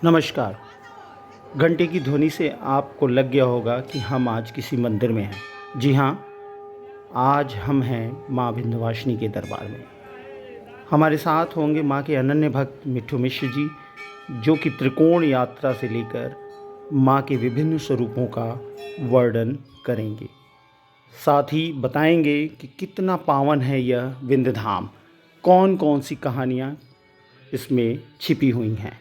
नमस्कार। घंटे की ध्वनि से आपको लग गया होगा कि हम आज किसी मंदिर में हैं। जी हाँ, आज हम हैं माँ विंध्यवासिनी के दरबार में। हमारे साथ होंगे माँ के अनन्य भक्त मिट्ठू मिश्र जी, जो कि त्रिकोण यात्रा से लेकर माँ के विभिन्न स्वरूपों का वर्णन करेंगे। साथ ही बताएंगे कि कितना पावन है यह विंध्य धाम, कौन कौन सी कहानियाँ इसमें छिपी हुई हैं।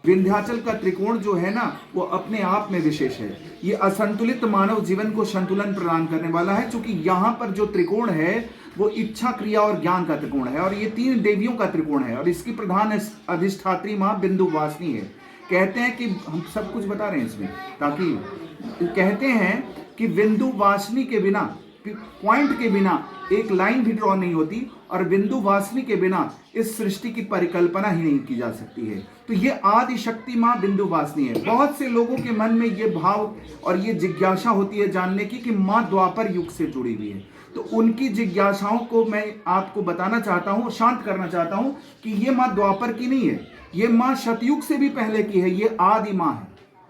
विंध्याचल का त्रिकोण जो है ना, वो अपने आप में विशेष है। ये असंतुलित मानव जीवन को संतुलन प्रदान करने वाला है, क्योंकि यहाँ पर जो त्रिकोण है वो इच्छा, क्रिया और ज्ञान का त्रिकोण है, और ये 3 देवियों का त्रिकोण है, और इसकी प्रधान अधिष्ठात्री माँ विंध्यवासिनी है। कहते हैं कि हम सब कुछ बता रहे हैं इसमें, ताकि कहते हैं कि विंध्यवासिनी के बिना, पॉइंट के बिना एक लाइन भी ड्रॉ नहीं होती, और विंध्यवासिनी के बिना इस सृष्टि की परिकल्पना ही नहीं की जा सकती है। तो ये आदि शक्ति माँ विंध्यवासिनी है। बहुत से लोगों के मन में ये भाव और ये जिज्ञासा होती है जानने की कि माँ द्वापर युग से जुड़ी हुई है। तो उनकी जिज्ञासाओं को मैं आपको बताना चाहता हूँ, शांत करना चाहता हूँ कि ये माँ द्वापर की नहीं है, ये माँ शतयुग से भी पहले की है। ये आदि माँ है,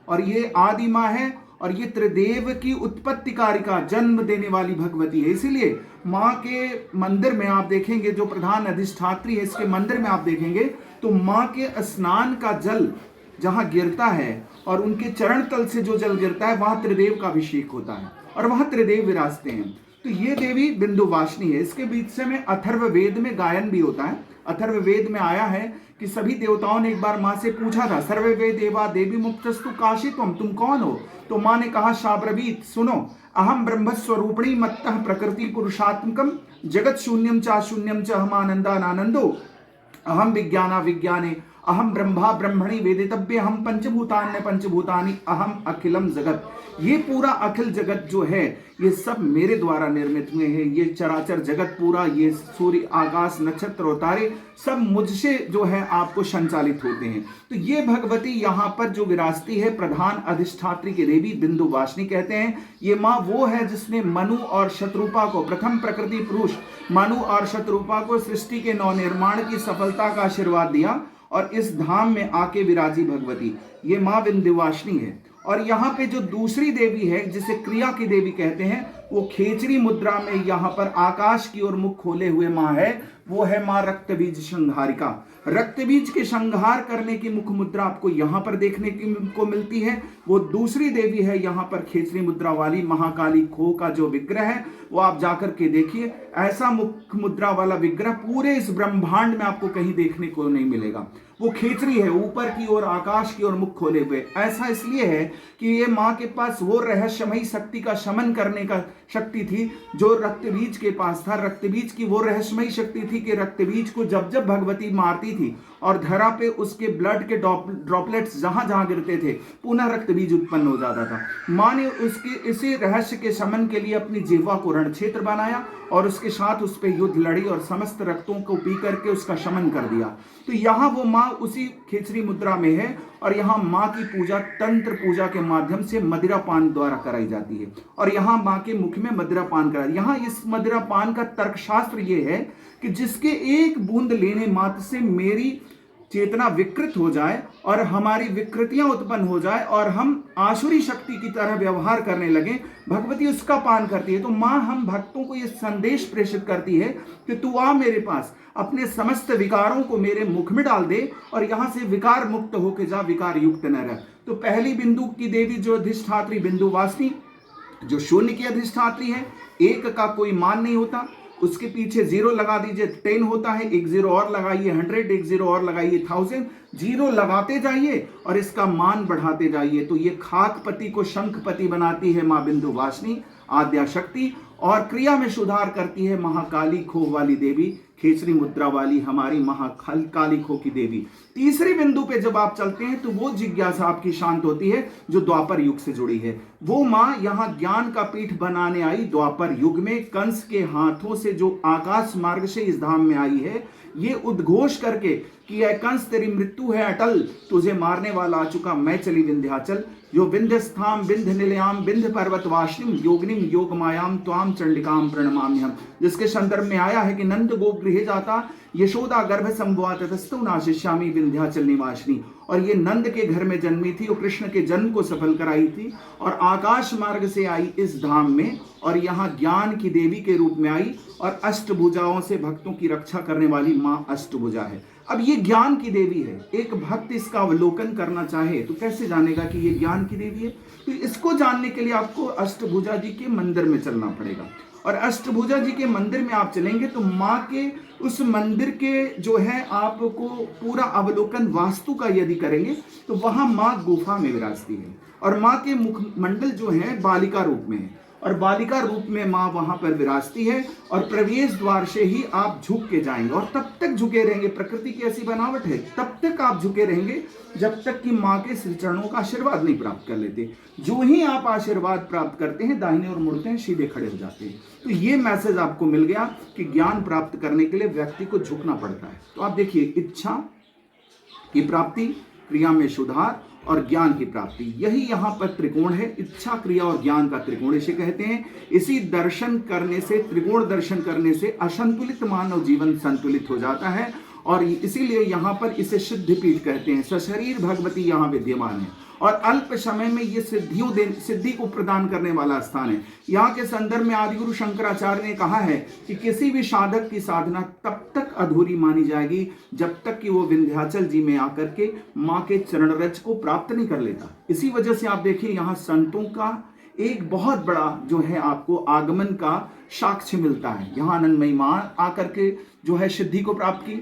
और ये आदि माँ है, और ये त्रिदेव की उत्पत्ति कारिका, जन्म देने वाली भगवती है। इसीलिए माँ के मंदिर में आप देखेंगे, जो प्रधान अधिष्ठात्री है इसके मंदिर में आप देखेंगे, तो माँ के स्नान का जल जहाँ गिरता है और उनके चरण तल से जो जल गिरता है, वहाँ त्रिदेव का अभिषेक होता है, और वहाँ त्रिदेव विराजते हैं। तो ये देवी विंध्यवासिनी है। इसके बीच से में अथर्व वेद में गायन भी होता है। अथर्व वेद में आया है कि सभी देवताओं ने एक बार माँ से पूछा था, सर्वे वे देवा देवी मुक्तस्तु काशी तुम कौन हो? तो माँ ने कहा, शाब्रवीत, सुनो, अहम ब्रह्म स्वरूपिणी मत्तः प्रकृति पुरुषात्मकम जगत शून्यम चा शून्यम च अहम आनंदानंदो अहम विज्ञाना विज्ञाने अहम ब्रह्मा ब्रह्मणि वेदितव्य अहम पंचभूतान्य पंचभूतानि अहम अखिलम जगत। ये पूरा अखिल जगत जो है, ये सब मेरे द्वारा निर्मित हुए हैं। ये चराचर जगत पूरा, ये सूर्य, आकाश, नक्षत्र और तारे सब मुझसे जो है आपको संचालित होते हैं। तो ये भगवती यहाँ पर जो विराजती है, प्रधान अधिष्ठात्री की देवी विंध्यवासिनी कहते हैं। ये माँ वो है जिसने मनु और शत्रुपा को, प्रथम प्रकृति पुरुष मनु और शत्रुपा को सृष्टि के नवनिर्माण की सफलता का आशीर्वाद दिया, और इस धाम में आके विराजी भगवती ये माँ विंध्यवासिनी है। और यहाँ पे जो दूसरी देवी है, जिसे क्रिया की देवी कहते हैं, वो खेचरी मुद्रा में यहाँ पर आकाश की ओर मुख खोले हुए माँ है। वो है माँ रक्तबीज संहारिका। रक्तबीज के संहार करने की मुख मुद्रा आपको यहाँ पर देखने को मिलती है। वो दूसरी देवी है यहाँ पर खेचरी मुद्रा वाली महाकाली खो का जो विग्रह है, वो आप जाकर के देखिए। ऐसा मुख मुद्रा वाला विग्रह पूरे इस ब्रह्मांड में आपको कहीं देखने को नहीं मिलेगा। वो खेचरी है, ऊपर की ओर, आकाश की ओर मुख खोले हुए। ऐसा इसलिए है कि ये माँ के पास वो रहस्यमयी शक्ति का शमन करने का शक्ति थी जो रक्तबीज के पास था। रक्तबीज की वो रहस्यमयी शक्ति थी कि रक्तबीज को जब जब भगवती मारती थी और धरा पे उसके ब्लड के ड्रॉपलेट्स जहां जहां गिरते थे, पुनः रक्तबीज उत्पन्न हो जाता था। माँ ने उसके इसी रहस्य के शमन के लिए अपनी जिह्वा को रणक्षेत्र बनाया, और उसके साथ उस पर युद्ध लड़ी और समस्त रक्तों को पी करके उसका शमन कर दिया। तो यहाँ वो माँ उसी खेचरी मुद्रा में है, और यहाँ माँ की पूजा तंत्र पूजा के माध्यम से मदिरा पान द्वारा कराई जाती है, और यहाँ माँ के मुख में मदिरा पान कराया। यहाँ इस मदिरा पान का तर्कशास्त्र ये है कि जिसके एक बूंद लेने मात्र से मेरी चेतना विकृत हो जाए और हमारी विकृतियां उत्पन्न हो जाए और हम आसुरी शक्ति की तरह व्यवहार करने लगे, भगवती उसका पान करती है। तो माँ हम भक्तों को यह संदेश प्रेषित करती है कि तू आ मेरे पास, अपने समस्त विकारों को मेरे मुख में डाल दे, और यहां से विकार मुक्त होके जा, विकार युक्त न रह। तो पहली बिंदु की देवी जो अधिष्ठात्री विंध्यवासिनी, जो शून्य की अधिष्ठात्री है, एक का कोई मान नहीं होता, उसके पीछे 0 लगा दीजिए, 10 होता है, एक 0 और लगाइए 100, एक 0 और लगाइए 1000, 0 लगाते जाइए और इसका मान बढ़ाते जाइए। तो ये खाकपति को शंखपति बनाती है माँ विंध्यवासिनी आद्या शक्ति, और क्रिया में सुधार करती है महाकाली खो वाली देवी, खेचरी मुद्रा वाली हमारी महाकाली खो की देवी। तीसरी बिंदु पे जब आप चलते हैं तो वो जिज्ञासा आपकी शांत होती है जो द्वापर युग से जुड़ी है। वो माँ यहाँ ज्ञान का पीठ बनाने आई द्वापर युग में, कंस के हाथों से जो आकाश मार्ग से इस धाम में आई है, ये उद्घोष करके कि कंस तेरी मृत्यु है अटल, तुझे मारने वाला आ चुका, मैं चली विंध्याचल। जो विंध्यस्थाम विंध्य निलयाम विंध्य पर्वतवासिनीम योगिनीम योगमायाम त्वाम चंडिकाम प्रणमाम्यहम, जिसके संदर्भ में आया है कि नंद गोप गृहे जाता यशोदा गर्भ संभवात तस्तु नाशिष्यामी विंध्याचल निवासिनी। और ये नंद के घर में जन्मी थी और कृष्ण के जन्म को सफल कराई थी और आकाश मार्ग से आई इस धाम में और यहाँ ज्ञान की देवी के रूप में आई और अष्टभुजाओं से भक्तों की रक्षा करने वाली माँ अष्टभुजा है। अब ये ज्ञान की देवी है, एक भक्त इसका अवलोकन करना चाहे तो कैसे जानेगा कि ये ज्ञान की देवी है? तो इसको जानने के लिए आपको अष्टभुजा जी के मंदिर में चलना पड़ेगा और अष्टभुजा जी के मंदिर में आप चलेंगे तो माँ के उस मंदिर के जो है आपको पूरा अवलोकन वास्तु का यदि करेंगे तो वहां माँ गुफा में विराजती है और माँ के मुखमंडल जो है बालिका रूप में है और बालिका रूप में माँ वहां पर विराजती है और प्रवेश द्वार से ही आप झुक के जाएंगे और तब तक झुके रहेंगे। प्रकृति की ऐसी बनावट है, तब तक आप झुके रहेंगे जब तक कि माँ के श्री चरणों का आशीर्वाद नहीं प्राप्त कर लेते। जो ही आप आशीर्वाद प्राप्त करते हैं दाहिने और मुड़ते हैं, सीधे खड़े हो जाते हैं। तो ये मैसेज आपको मिल गया कि ज्ञान प्राप्त करने के लिए व्यक्ति को झुकना पड़ता है। तो आप देखिए, इच्छा की प्राप्ति, क्रिया में सुधार और ज्ञान की प्राप्ति, यही यहाँ पर त्रिकोण है। इच्छा, क्रिया और ज्ञान का त्रिकोण इसे कहते हैं। इसी दर्शन करने से, त्रिकोण दर्शन करने से असंतुलित मानव जीवन संतुलित हो जाता है और इसीलिए यहाँ पर इसे सिद्धपीठ कहते हैं। सशरीर भगवती यहाँ विद्यमान है और अल्प समय में ये सिद्धि को प्रदान करने वाला स्थान है। यहाँ के संदर्भ में आदिगुरु शंकराचार्य ने कहा है कि किसी भी साधक की साधना तब तक अधूरी मानी जाएगी जब तक कि वो विंध्याचल जी में आकर के माँ के चरण रज को प्राप्त नहीं कर लेता। इसी वजह से आप देखिए यहाँ संतों का एक बहुत बड़ा जो है आपको आगमन का साक्ष्य मिलता है। यहाँ आनंदमयी माँ आकर के जो है सिद्धि को प्राप्त की,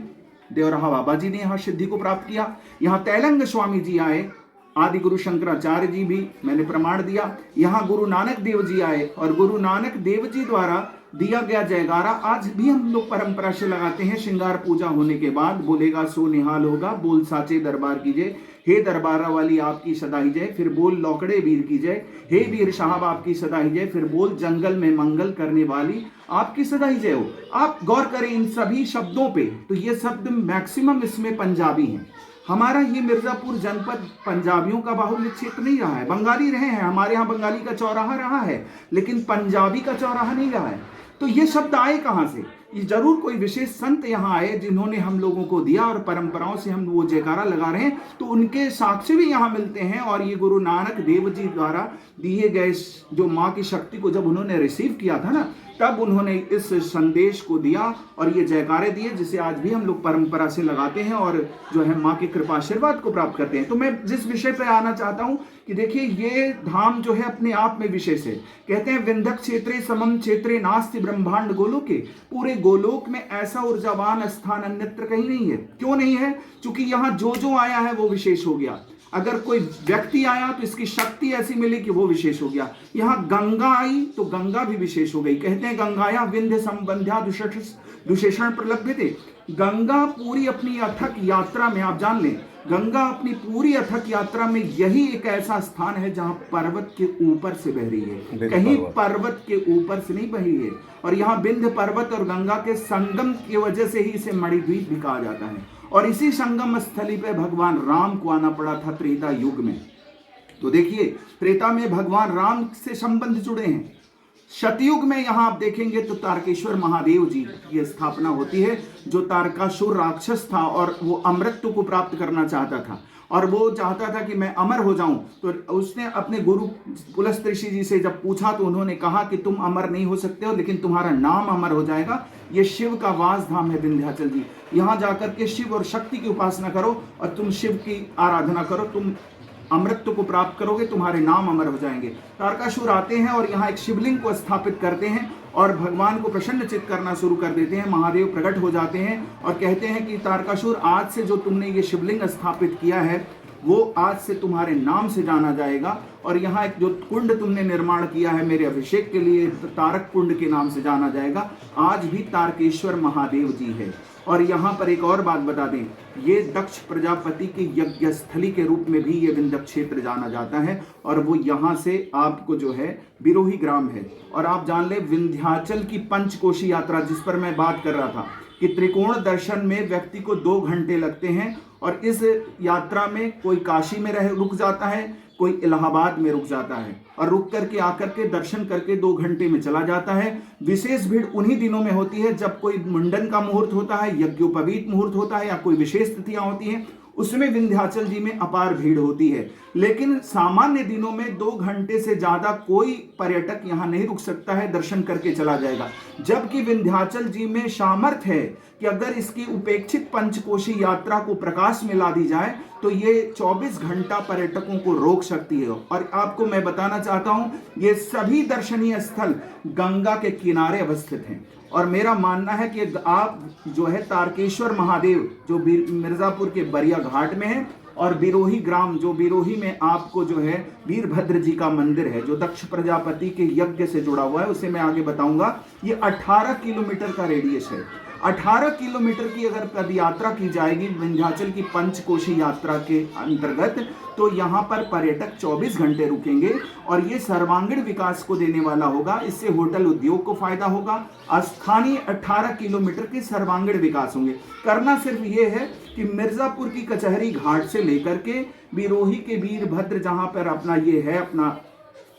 देवराहा बाबा जी ने यहाँ सिद्धि को प्राप्त किया, यहाँ तैलंग स्वामी जी आए, आदि गुरु शंकराचार्य जी भी मैंने प्रमाण दिया, यहाँ गुरु नानक देव जी आए और गुरु नानक देव जी द्वारा दिया गया जयकारा आज भी हम लोग परंपरा से लगाते हैं। श्रृंगार पूजा होने के बाद बोलेगा सो निहाल होगा, बोल साचे दरबार की जय, हे दरबारा वाली आपकी सदाई जय, फिर बोल लौकड़े वीर की जय, हे वीर साहब आपकी सदाई जय, फिर बोल जंगल में मंगल करने वाली आपकी सदाई जय हो। आप गौर करें इन सभी शब्दों पे, तो ये शब्द मैक्सिमम इसमें पंजाबी हैं। हमारा ये मिर्जापुर जनपद पंजाबियों का बाहुल्य क्षेत्र नहीं रहा है, बंगाली रहे हैं, हमारे यहाँ बंगाली का चौराहा रहा है लेकिन पंजाबी का चौराहा नहीं रहा है। तो ये शब्द आए कहाँ से? ये जरूर कोई विशेष संत यहाँ आए जिन्होंने हम लोगों को दिया और परंपराओं से हम वो जयकारा लगा रहे हैं, तो उनके साक्ष्य भी यहाँ मिलते हैं। और ये गुरु नानक देव जी द्वारा दिए गए जो माँ की शक्ति को जब उन्होंने रिसीव किया था ना, तब उन्होंने इस संदेश को दिया और ये जयकारे दिए जिसे आज भी हम लोग परंपरा से लगाते हैं और जो है माँ की कृपा आशीर्वाद को प्राप्त करते हैं। तो मैं जिस विषय पे आना चाहता हूँ कि देखिए ये धाम जो है अपने आप में विशेष है। कहते हैं विंध्य क्षेत्रे समम क्षेत्रे नास्ति ब्रह्मांड गोलोके, पूरे गोलोक में ऐसा ऊर्जावान स्थान अन्यत्र कहीं नहीं है। क्यों नहीं है? क्योंकि यहाँ जो जो आया है वो विशेष हो गया। अगर कोई व्यक्ति आया तो इसकी शक्ति ऐसी मिली कि वो विशेष हो गया। यहाँ गंगा आई तो गंगा भी विशेष हो गई। कहते हैं गंगाया विंध्य संबंध्या दुशेषण प्रलभ्य थे। गंगा पूरी अपनी अथक यात्रा में, आप जान लें, गंगा अपनी पूरी अथक यात्रा में यही एक ऐसा स्थान है जहां पर्वत के ऊपर से बह रही है, कहीं पर्वत के ऊपर से नहीं बही है। और यहाँ विंध्य पर्वत और गंगा के संगम की वजह से ही इसे मणिद्वीप भी कहा जाता है। और इसी संगम स्थली पे भगवान राम को आना पड़ा था त्रेता युग में। तो देखिए त्रेता में भगवान राम से संबंध जुड़े हैं। सतयुग में यहाँ आप देखेंगे तो तारकेश्वर महादेव जी की स्थापना होती है, जो तारकासुर राक्षस था और वो अमृत को प्राप्त करना चाहता था और वो चाहता था कि मैं अमर हो जाऊं। तो उसने अपने गुरु पुलस्त्य ऋषि जी से जब पूछा तो उन्होंने कहा कि तुम अमर नहीं हो सकते हो, लेकिन तुम्हारा नाम अमर हो जाएगा। ये शिव का वास धाम है विंध्याचल जी। यहाँ जाकर के शिव और शक्ति की उपासना करो और तुम शिव की आराधना करो, तुम अमृत को प्राप्त करोगे, तुम्हारे नाम अमर हो जाएंगे। तारकासुर आते हैं और यहाँ एक शिवलिंग को स्थापित करते हैं और भगवान को प्रसन्नचित्त करना शुरू कर देते हैं। महादेव प्रकट हो जाते हैं और कहते हैं कि तारकासुर, आज से जो तुमने ये शिवलिंग स्थापित किया है वो आज से तुम्हारे नाम से जाना जाएगा और यहाँ एक जो कुंड तुमने निर्माण किया है मेरे अभिषेक के लिए, तारक कुंड के नाम से जाना जाएगा। आज भी तारकेश्वर महादेव जी है। और यहाँ पर एक और बात बता दें, ये दक्ष प्रजापति की यज्ञ स्थली के रूप में भी ये विंध्य क्षेत्र जाना जाता है और वो यहाँ से आपको जो है बिरोही ग्राम है। और आप जान ले विंध्याचल की पंचकोशी यात्रा जिस पर मैं बात कर रहा था कि त्रिकोण दर्शन में व्यक्ति को 2 घंटे लगते हैं और इस यात्रा में कोई काशी में रुक जाता है, कोई इलाहाबाद में रुक जाता है और रुक करके आकर के दर्शन करके 2 घंटे में चला जाता है। विशेष भीड़ उन्हीं दिनों में होती है जब कोई मुंडन का मुहूर्त होता है, यज्ञोपवीत मुहूर्त होता है या कोई विशेष तिथियां होती हैं, उसमें विंध्याचल जी में अपार भीड़ होती है। लेकिन सामान्य दिनों में 2 घंटे से ज्यादा कोई पर्यटक यहां नहीं रुक सकता है, दर्शन करके चला जाएगा। जबकि विंध्याचल जी में सामर्थ्य है कि अगर इसकी उपेक्षित पंचकोशी यात्रा को प्रकाश में ला दी जाए तो ये 24 घंटा पर्यटकों को रोक सकती है। और आपको मैं बताना चाहता हूं, ये सभी दर्शनीय स्थल गंगा के किनारे अवस्थित हैं। और मेरा मानना है कि आप जो है तारकेश्वर महादेव जो मिर्जापुर के बरिया घाट में है, और बिरोही ग्राम जो बिरोही में आपको जो है वीरभद्र जी का मंदिर है जो दक्ष प्रजापति के यज्ञ से जुड़ा हुआ है, उसे मैं आगे बताऊंगा। ये 18 किलोमीटर का रेडियस है। 18 किलोमीटर की अगर पद यात्रा की जाएगी विंध्याचल की पंचकोशी यात्रा के अंतर्गत, तो यहाँ पर पर्यटक 24 घंटे रुकेंगे और ये सर्वांगीण विकास को देने वाला होगा। इससे होटल उद्योग को फायदा होगा। स्थानीय 18 किलोमीटर के सर्वांगीण विकास होंगे। करना सिर्फ ये है कि मिर्जापुर की कचहरी घाट से लेकर के बिरोही के वीरभद्र जहां पर अपना ये है अपना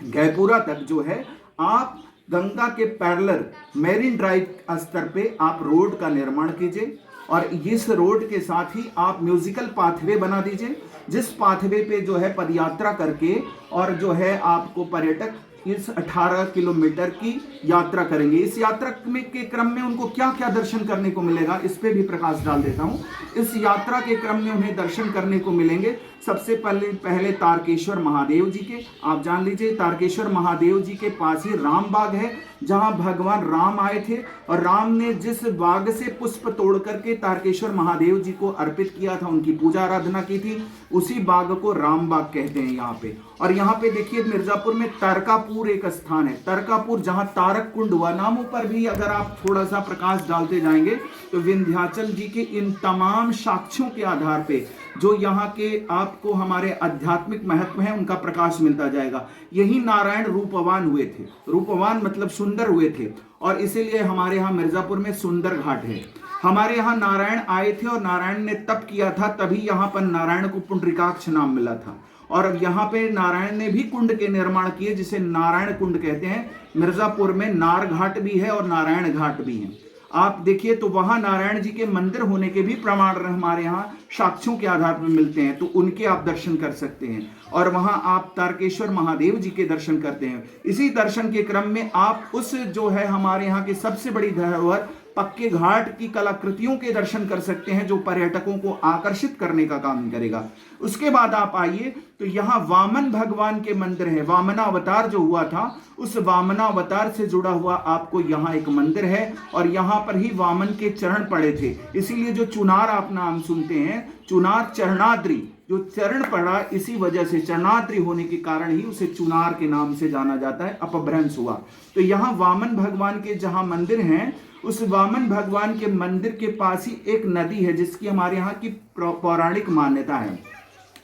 गैपुरा तक जो है, आप गंगा के पैरेलल मेरीन ड्राइव स्तर पे आप रोड का निर्माण कीजिए और इस रोड के साथ ही आप म्यूजिकल पाथवे बना दीजिए, जिस पाथवे पे जो है पदयात्रा करके और जो है आपको पर्यटक इस 18 किलोमीटर की यात्रा करेंगे। इस यात्रा में के क्रम में उनको क्या क्या दर्शन करने को मिलेगा, इस पे भी प्रकाश डाल देता हूं। इस यात्रा के क्रम में उन्हें दर्शन करने को मिलेंगे सबसे पहले तारकेश्वर महादेव जी के। आप जान लीजिए तारकेश्वर महादेव जी के पास ही राम बाग है, जहां भगवान राम आए थे और राम ने जिस बाग से पुष्प तोड़ करके तारकेश्वर महादेव जी को अर्पित किया था, उनकी पूजा आराधना की थी, उसी बाग को राम बाग कहते हैं यहाँ पे। और यहाँ पे देखिए मिर्जापुर में तारकापुर एक स्थान है, तारकापुर जहां तारक कुंड हुआ। नामों पर भी अगर आप थोड़ा सा प्रकाश डालते जाएंगे तो विंध्याचल जी के इन तमाम साक्ष्यों के आधार पे जो यहाँ के आपको हमारे आध्यात्मिक महत्व है उनका प्रकाश मिलता जाएगा। यही नारायण रूपवान हुए थे, रूपवान मतलब सुंदर हुए थे, और इसीलिए हमारे यहाँ मिर्जापुर में सुंदर घाट है। हमारे यहाँ नारायण आए थे और नारायण ने तप किया था, तभी यहाँ पर नारायण को पुंडरीकाक्ष नाम मिला था। और यहाँ पे नारायण ने भी कुंड के निर्माण किए जिसे नारायण कुंड कहते हैं। मिर्जापुर में नार घाट भी है और नारायण घाट भी है। आप देखिए तो वहां नारायण जी के मंदिर होने के भी प्रमाण हमारे यहाँ साक्ष्यों के आधार पर मिलते हैं, तो उनके आप दर्शन कर सकते हैं। और वहां आप तारकेश्वर महादेव जी के दर्शन करते हैं। इसी दर्शन के क्रम में आप उस जो है हमारे यहाँ की सबसे बड़ी धरोहर पक्के घाट की कलाकृतियों के दर्शन कर सकते हैं, जो पर्यटकों को आकर्षित करने का काम करेगा। उसके बाद आप आइए तो यहाँ वामन भगवान के मंदिर है। वामनावतार जो हुआ था, उस वामनावतार से जुड़ा हुआ आपको यहाँ एक मंदिर है और यहाँ पर ही वामन के चरण पड़े थे। इसीलिए जो चुनार आप नाम सुनते हैं, चुनार चरणाद्रि, जो चरण पड़ा, इसी वजह से चरणाद्रि होने के कारण ही उसे चुनार के नाम से जाना जाता है, अपभ्रंश हुआ। तो यहाँ वामन भगवान के जहाँ मंदिर हैं, उस वामन भगवान के मंदिर के पास ही एक नदी है जिसकी हमारे यहाँ की पौराणिक मान्यता है।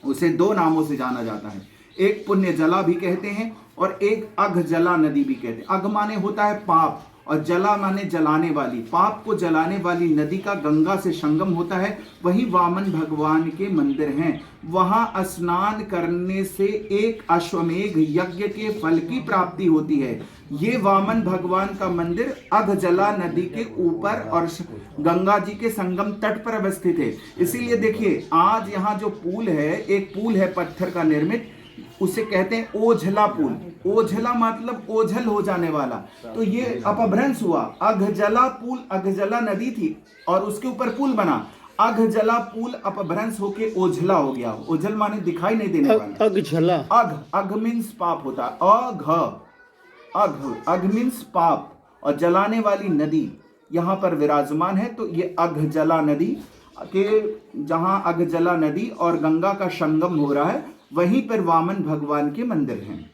उसे 2 नामों से जाना जाता है, एक पुण्य जला भी कहते हैं और एक अघ जला नदी भी कहते हैं। अघ माने होता है पाप और जला माने जलाने वाली, पाप को जलाने वाली नदी का गंगा से संगम होता है। वही वामन भगवान के मंदिर हैं। वहां स्नान करने से एक अश्वमेघ यज्ञ के फल की प्राप्ति होती है। ये वामन भगवान का मंदिर अघजला नदी के ऊपर और गंगा जी के संगम तट पर अवस्थित है। इसीलिए देखिए आज यहाँ जो पुल है, एक पुल है पत्थर का निर्मित, उसे कहते हैं ओझला पुल। ओझला मतलब ओझल हो जाने वाला, तो ये अपभ्रंश हुआ। अघजला पुल, अघजला नदी थी और उसके ऊपर पुल बना, अघजला पुल अपभ्रंश होके ओझला हो गया। ओझल माने दिखाई नहीं देने वाला। अघजला, अघ मीन्स पाप होता है, अघ मीन्स पाप, और जलाने वाली नदी यहाँ पर विराजमान है। तो ये अघजला नदी के जहाँ अघजला नदी और गंगा का संगम हो रहा है, वहीं पर वामन भगवान के मंदिर हैं।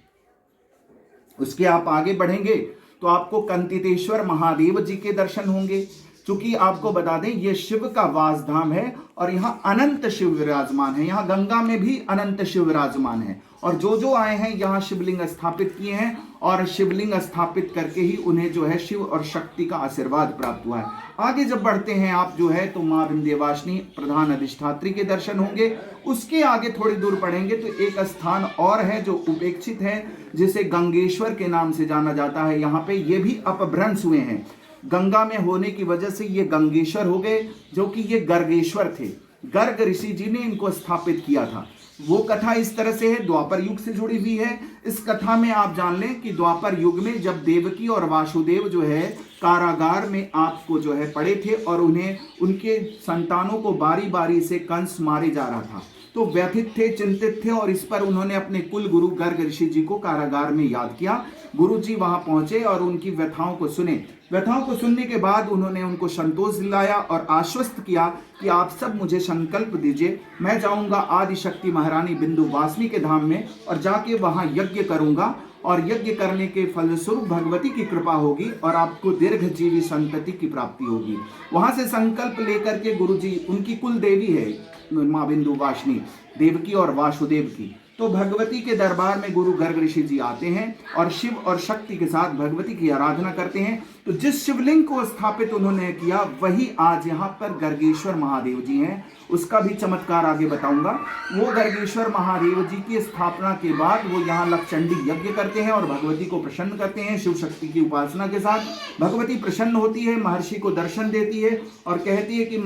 उसके आप आगे बढ़ेंगे तो आपको कंतितेश्वर महादेव जी के दर्शन होंगे। चूंकि आपको बता दें ये शिव का वासधाम है और यहाँ अनंत शिव विराजमान है, यहाँ गंगा में भी अनंत शिव विराजमान है। और जो जो आए हैं यहाँ शिवलिंग स्थापित किए हैं और शिवलिंग स्थापित करके ही उन्हें जो है शिव और शक्ति का आशीर्वाद प्राप्त हुआ है। आगे जब बढ़ते हैं आप जो है तो माँ विंध्यवासिनी प्रधान अधिष्ठात्री के दर्शन होंगे। उसके आगे थोड़ी दूर पढ़ेंगे तो एक स्थान और है जो उपेक्षित है, जिसे गंगेश्वर के नाम से जाना जाता है। यहाँ पे ये भी अपभ्रंश हुए हैं, गंगा में होने की वजह से ये गंगेश्वर हो गए, जो कि ये गर्गेश्वर थे। गर्ग ऋषि जी ने इनको स्थापित किया था। वो कथा इस तरह से है, द्वापर युग से जुड़ी हुई है। इस कथा में आप जान लें कि द्वापर युग में जब देवकी और वासुदेव जो है कारागार में आपको जो है पड़े थे और उन्हें उनके संतानों को बारी बारी से कंस मारे जा रहा था, तो व्यथित थे, चिंतित थे और इस पर उन्होंने अपने कुल गुरु गर्ग ऋषि जी को कारागार में याद किया। गुरु जी वहां पहुंचे और उनकी व्यथाओं को सुने। व्यथाओं को सुनने के बाद उन्होंने उनको संतोष दिलाया और आश्वस्त किया कि आप सब मुझे संकल्प दीजिए, मैं जाऊंगा आदिशक्ति महारानी विंध्यवासिनी के धाम में और जाके वहां यज्ञ करूंगा और यज्ञ करने के फलस्वरूप भगवती की कृपा होगी और आपको दीर्घजीवी संतति की प्राप्ति होगी। वहां से संकल्प लेकर के गुरु जी, उनकी कुल देवी है माँ विंध्यवासिनी, देवकी और वासुदेव की, तो भगवती के दरबार में गुरु गर्ग ऋषि जी आते हैं और शिव और शक्ति के साथ भगवती की आराधना करते हैं। तो जिस शिवलिंग को स्थापित उन्होंने किया वही आज यहाँ पर गर्गेश्वर महादेव जी हैं। उसका भी चमत्कार आगे बताऊंगा। वो गर्गेश्वर महादेव जी की स्थापना के बाद वो यहाँ लक्षचंडी यज्ञ करते हैं और भगवती को प्रसन्न करते हैं। शिव शक्ति की उपासना के साथ भगवती प्रसन्न होती है, महर्षि को दर्शन देती है और कहती है कि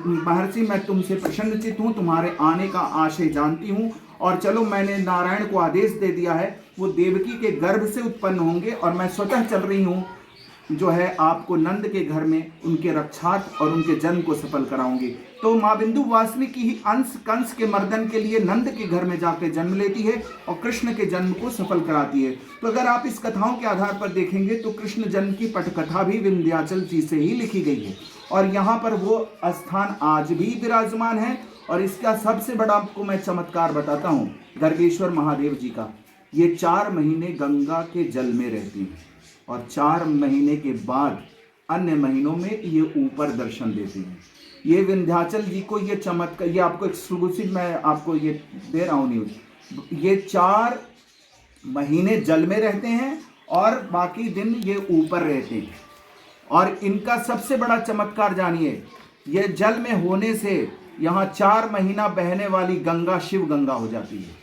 महर्षि मैं तुमसे प्रसन्नचित हूँ, तुम्हारे आने का आशय जानती हूँ और चलो मैंने नारायण को आदेश दे दिया है, वो देवकी के गर्भ से उत्पन्न होंगे और मैं स्वतः चल रही हूँ जो है आपको नंद के घर में उनके रक्षार्थ और उनके जन्म को सफल कराऊंगी। तो माँ विंध्यवासिनी की ही अंश कंस के मर्दन के लिए नंद के घर में जाकर जन्म लेती है और कृष्ण के जन्म को सफल कराती है। तो अगर आप इस कथाओं के आधार पर देखेंगे तो कृष्ण जन्म की पटकथा भी विंध्याचल जी से ही लिखी गई है और यहाँ पर वो स्थान आज भी विराजमान है। और इसका सबसे बड़ा आपको मैं चमत्कार बताता हूँ गर्गेश्वर महादेव जी का। ये 4 महीने गंगा के जल में रहती हैं और 4 महीने के बाद अन्य महीनों में ये ऊपर दर्शन देते हैं। ये विंध्याचल जी को ये चमत्कार, ये आपको एक्सक्लूसिव मैं आपको ये दे रहा हूँ न्यूज। ये 4 महीने जल में रहते हैं और बाकी दिन ये ऊपर रहते हैं। और इनका सबसे बड़ा चमत्कार जानिए, ये जल में होने से यहाँ 4 महीना बहने वाली गंगा शिव गंगा हो जाती है,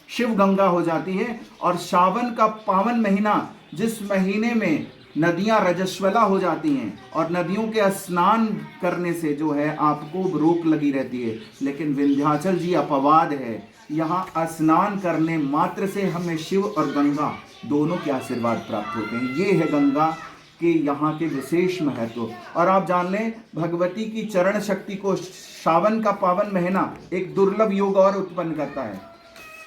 शिव गंगा हो जाती है। और सावन का पावन महीना, जिस महीने में नदियाँ रजस्वला हो जाती हैं और नदियों के स्नान करने से जो है आपको रोक लगी रहती है, लेकिन विंध्याचल जी अपवाद है। यहाँ स्नान करने मात्र से हमें शिव और गंगा दोनों के आशीर्वाद प्राप्त होते हैं। ये है गंगा के यहाँ के विशेष महत्व। और आप जान लें भगवती की चरण शक्ति को सावन का पावन महीना एक दुर्लभ योग और उत्पन्न करता है।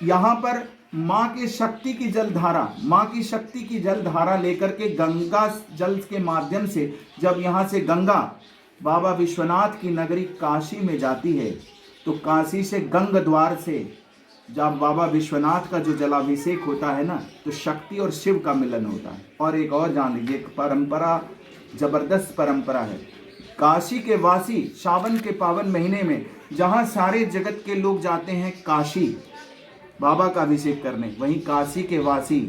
यहाँ पर माँ की शक्ति की जलधारा, माँ की शक्ति की जलधारा लेकर के गंगा जल के माध्यम से जब यहाँ से गंगा बाबा विश्वनाथ की नगरी काशी में जाती है, तो काशी से गंग द्वार से जब बाबा विश्वनाथ का जो जलाभिषेक होता है ना, तो शक्ति और शिव का मिलन होता है। और एक और जान लीजिए, एक परंपरा, जबरदस्त परंपरा है। काशी के वासी सावन के पावन महीने में जहाँ सारे जगत के लोग जाते हैं काशी बाबा का अभिषेक करने, वहीं काशी के वासी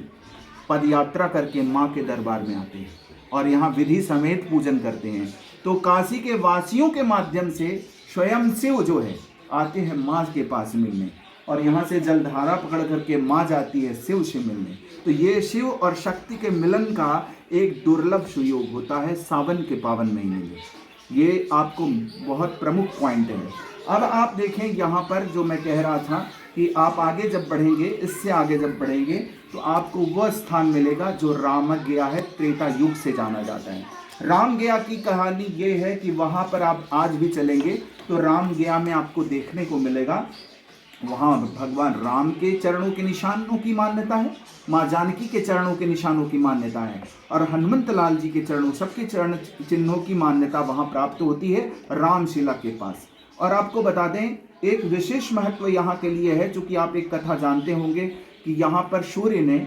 पदयात्रा करके माँ के दरबार में आते हैं और यहाँ विधि समेत पूजन करते हैं। तो काशी के वासियों के माध्यम से स्वयं शिव जो है आते हैं माँ के पास मिलने और यहाँ से जलधारा पकड़ करके माँ जाती है शिव से मिलने। तो ये शिव और शक्ति के मिलन का एक दुर्लभ सुयोग होता है सावन के पावन महीने में। ये आपको बहुत प्रमुख पॉइंट है। अब आप देखें यहाँ पर जो मैं कह रहा था कि आप आगे जब बढ़ेंगे, इससे आगे जब बढ़ेंगे तो आपको वह स्थान मिलेगा जो रामगया है, त्रेता युग से जाना जाता है। रामगया की कहानी ये है कि वहाँ पर आप आज भी चलेंगे तो रामगया में आपको देखने को मिलेगा, वहाँ भगवान राम के चरणों के निशानों की मान्यता है, माँ जानकी के चरणों के निशानों की मान्यता है और हनुमंत लाल जी के चरणों, सबके चरण चिन्हों की मान्यता वहाँ प्राप्त होती है रामशिला के पास। और आपको बता दें एक विशेष महत्व यहाँ के लिए है, चूँकि आप एक कथा जानते होंगे कि यहाँ पर सूर्य ने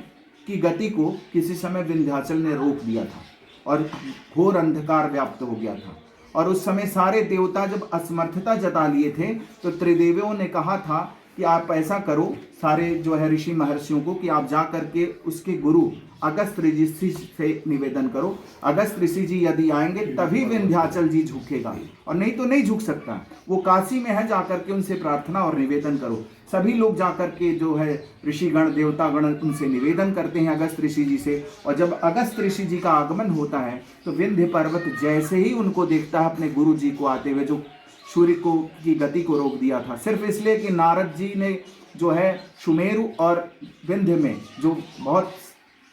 की गति को किसी समय विंध्याचल ने रोक दिया था और घोर अंधकार व्याप्त हो गया था और उस समय सारे देवता जब असमर्थता जता लिए थे तो त्रिदेवियों ने कहा था कि आप ऐसा करो, सारे जो है ऋषि महर्षियों को, कि आप जा करके उसके गुरु अगस्त ऋषि से निवेदन करो। अगस्त ऋषि जी यदि आएंगे तभी विंध्याचल जी झुकेगा, और नहीं तो नहीं झुक सकता। वो काशी में है, जाकर के उनसे प्रार्थना और निवेदन करो। सभी लोग जाकर के जो है ऋषिगण देवतागण उनसे निवेदन करते हैं अगस्त ऋषि जी से। और जब अगस्त ऋषि जी का आगमन होता है तो विंध्य पर्वत जैसे ही उनको देखता है अपने गुरु जी को आते हुए, जो सूर्य को की गति को रोक दिया था, सिर्फ इसलिए कि नारद जी ने जो है सुमेरु और विंध्य में जो बहुत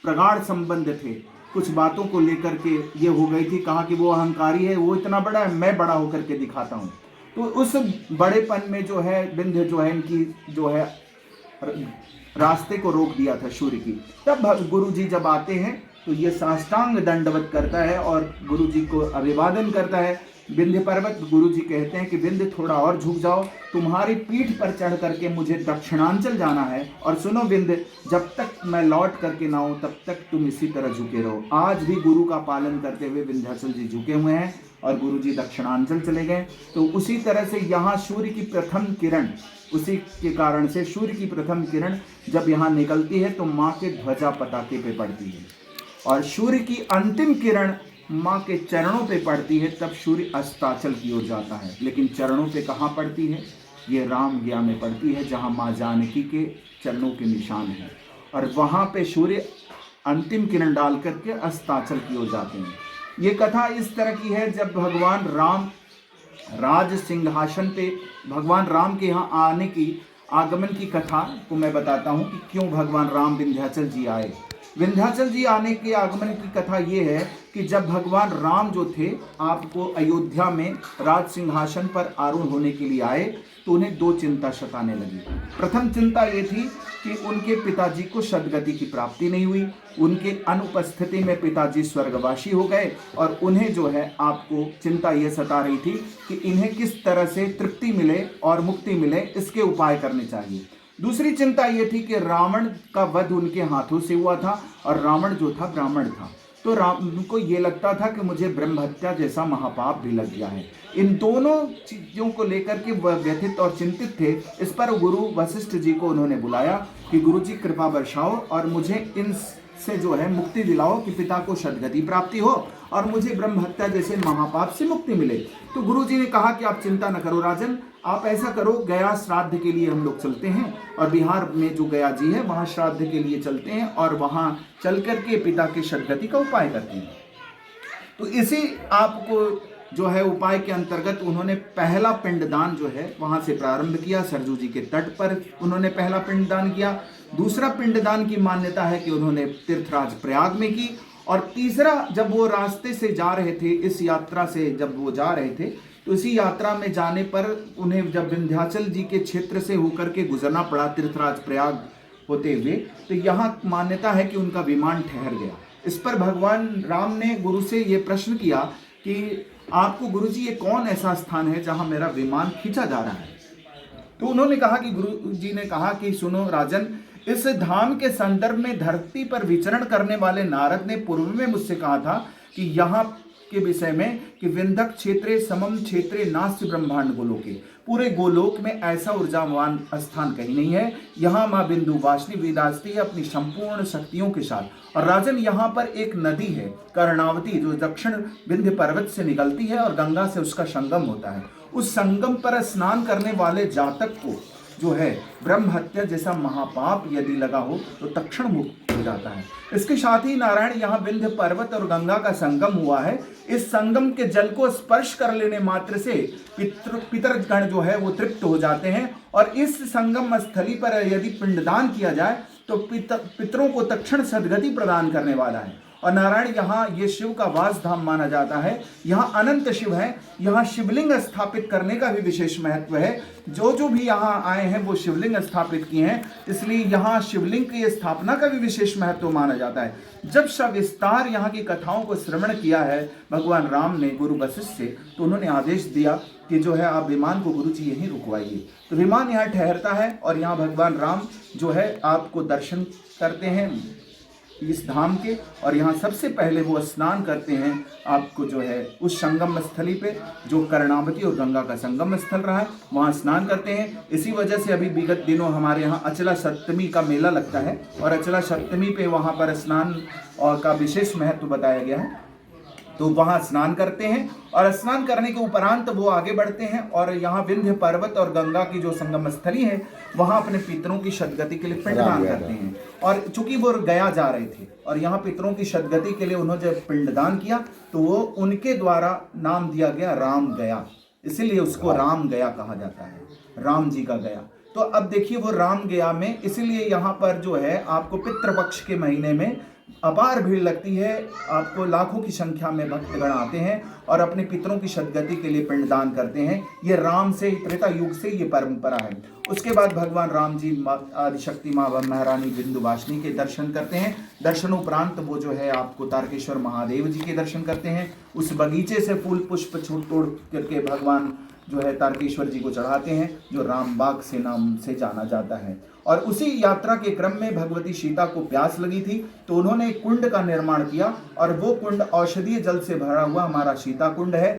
प्रगाढ़ संबंध थे, कुछ बातों को लेकर के ये हो गई थी, कहा कि वो अहंकारी है, वो इतना बड़ा है, मैं बड़ा होकर के दिखाता हूँ। तो उस बड़ेपन में जो है विंध्य जो है इनकी जो है रास्ते को रोक दिया था सूर्य की। तब गुरु जी जब आते हैं तो ये साष्टांग दंडवत करता है और गुरु जी को अभिवादन करता है। विंध्य पर्वत, गुरु जी कहते हैं कि विंध्य थोड़ा और झुक जाओ, तुम्हारी पीठ पर चढ़ करके मुझे दक्षिणांचल जाना है। और सुनो विंध्य, जब तक मैं लौट करके ना हूं तब तक तुम इसी तरह झुके रहो। आज भी गुरु का पालन करते हुए विंध्याचल जी झुके हुए हैं और गुरु जी दक्षिणांचल चले गए। तो उसी तरह से यहाँ सूर्य की प्रथम किरण, उसी के कारण से सूर्य की प्रथम किरण जब यहाँ निकलती है तो माँ के ध्वजा पताके पे पड़ती है, और सूर्य की अंतिम किरण माँ के चरणों पे पड़ती है, तब सूर्य अस्ताचल की ओर जाता है। लेकिन चरणों पे कहाँ पड़ती है? ये राम गया में पड़ती है, जहाँ माँ जानकी के चरणों के निशान हैं, और वहाँ पे सूर्य अंतिम किरण डाल करके अस्ताचल की ओर जाते हैं। ये कथा इस तरह की है, जब भगवान राम राज सिंहासन पे, भगवान राम के यहाँ आने की आगमन की कथा को मैं बताता हूँ कि क्यों भगवान राम विंध्याचल जी आए। विंध्याचल जी आने के आगमन की कथा ये है कि जब भगवान राम जो थे आपको अयोध्या में राज सिंहासन पर आरूढ़ होने के लिए आए तो उन्हें दो चिंता सताने लगी। प्रथम चिंता ये थी कि उनके पिताजी को सद्गति की प्राप्ति नहीं हुई, उनके अनुपस्थिति में पिताजी स्वर्गवासी हो गए, और उन्हें जो है आपको चिंता ये सता रही थी कि इन्हें किस तरह से तृप्ति मिले और मुक्ति मिले, इसके उपाय करने चाहिए। दूसरी चिंता ये थी कि रावण का वध उनके हाथों से हुआ था, और रावण जो था ब्राह्मण था, तो राम को ये लगता था कि मुझे ब्रह्म हत्या जैसा महापाप भी लग गया है। इन दोनों चीज़ों को लेकर के वह व्यथित और चिंतित थे। इस पर गुरु वशिष्ठ जी को उन्होंने बुलाया कि गुरु जी कृपा बरसाओ और मुझे इन से जो है मुक्ति दिलाओ कि पिता को सद्गति प्राप्ति हो और मुझे ब्रह्म हत्या जैसे महापाप से मुक्ति मिले। तो गुरु जी ने कहा कि आप चिंता न करो राजन, आप ऐसा करो, गया श्राद्ध के लिए हम लोग चलते हैं, और बिहार में जो गया जी है वहाँ श्राद्ध के लिए चलते हैं, और वहाँ चल करके पिता की सद्गति का उपाय करते हैं। तो इसी आपको जो है उपाय के अंतर्गत उन्होंने पहला पिंडदान जो है वहाँ से प्रारंभ किया। सरजू जी के तट पर उन्होंने पहला पिंडदान किया। दूसरा पिंडदान की मान्यता है कि उन्होंने तीर्थराज प्रयाग में की। और तीसरा, जब वो रास्ते से जा रहे थे, इस यात्रा से जब वो जा रहे थे, तो इसी यात्रा में जाने पर उन्हें जब विंध्याचल जी के क्षेत्र से होकर के गुजरना पड़ा तीर्थराज प्रयाग होते हुए, तो यहाँ मान्यता है कि उनका विमान ठहर गया। इस पर भगवान राम ने गुरु से ये प्रश्न किया कि आपको गुरु जी ये कौन ऐसा स्थान है जहाँ मेरा विमान खींचा जा रहा है? तो उन्होंने कहा कि गुरु जी ने कहा कि सुनो राजन, इस धाम के संदर्भ में धरती पर विचरण करने वाले नारद ने पूर्व में मुझसे कहा था कि यहाँ के विषय में कि विंध्यक क्षेत्रे समम क्षेत्रे नास्ति ब्रह्मांड गोलोके, पूरे गोलोक में ऐसा ऊर्जावान स्थान कहीं नहीं है। यहाँ माँ विंध्यवासिनी विराजती है अपनी संपूर्ण शक्तियों के साथ। और राजन, यहाँ पर एक नदी है कर्णावती, जो दक्षिण विंध्य पर्वत से निकलती है और गंगा से उसका संगम होता है। उस संगम पर स्नान करने वाले जातक को जो है ब्रह्म हत्या जैसा महापाप यदि लगा हो तो तक्षण मुक्त हो जाता है। इसके साथ ही नारायण, यहाँ विंध्य पर्वत और गंगा का संगम हुआ है। इस संगम के जल को स्पर्श कर लेने मात्र से पितरगण जो है वो तृप्त हो जाते हैं, और इस संगम स्थली पर यदि पिंडदान किया जाए तो पितरों को तक्षण सद्गति प्रदान करने वाला है। और नारायण, यहाँ ये शिव का वास धाम माना जाता है। यहाँ अनंत शिव है। यहाँ शिवलिंग स्थापित करने का भी विशेष महत्व है। जो भी यहाँ आए हैं वो शिवलिंग स्थापित किए हैं, इसलिए यहाँ शिवलिंग की स्थापना का भी विशेष महत्व माना जाता है। जब सविस्तार यहाँ की कथाओं को श्रवण किया है भगवान राम ने गुरु वशिष्ठ से, तो उन्होंने आदेश दिया कि जो है आप विमान को गुरु जी यहीं रुकवाइए। तो विमान यहाँ ठहरता है और यहाँ भगवान राम जो है आपको दर्शन करते हैं इस धाम के, और यहाँ सबसे पहले वो स्नान करते हैं आपको जो है उस संगम स्थली पे जो कर्णावती और गंगा का संगम स्थल रहा है, वहाँ स्नान करते हैं। इसी वजह से अभी विगत दिनों हमारे यहाँ अचला सप्तमी का मेला लगता है और अचला सप्तमी पे वहाँ पर स्नान और का विशेष महत्व बताया गया है। तो वहाँ स्नान करते हैं और स्नान करने के उपरांत वो आगे बढ़ते हैं और यहाँ विंध्य पर्वत और गंगा की जो संगम स्थली है वहाँ अपने पितरों की सद्गति के लिए पिंडदान करते हैं। और चूंकि वो गया जा रहे थे और यहाँ पितरों की सद्गति के लिए उन्होंने जब पिंडदान किया तो वो उनके द्वारा नाम दिया गया राम गया, इसीलिए उसको राम गया कहा जाता है, राम जी का गया। तो अब देखिए वो राम गया में, इसीलिए यहाँ पर जो है आपको पितृपक्ष के महीने में अपार भीड़ लगती है, आपको लाखों की संख्या में भक्तगण आते हैं और अपने पितरों की सद्गति के लिए पिंडदान करते हैं। ये राम से, त्रेता युग से ये परंपरा है। उसके बाद भगवान राम जी आदिशक्ति माँ महारानी विंध्यवासिनी के दर्शन करते हैं। दर्शन उपरांत वो जो है आपको तारकेश्वर महादेव जी के दर्शन करते हैं। उस बगीचे से फूल पुष्प तोड़ करके भगवान जो है तारकेश्वर जी को चढ़ाते हैं, जो रामबाग से नाम से जाना जाता है। और उसी यात्रा के क्रम में भगवती सीता को प्यास लगी थी तो उन्होंने एक कुंड का निर्माण किया और वो कुंड औषधीय जल से भरा हुआ हमारा सीता कुंड है।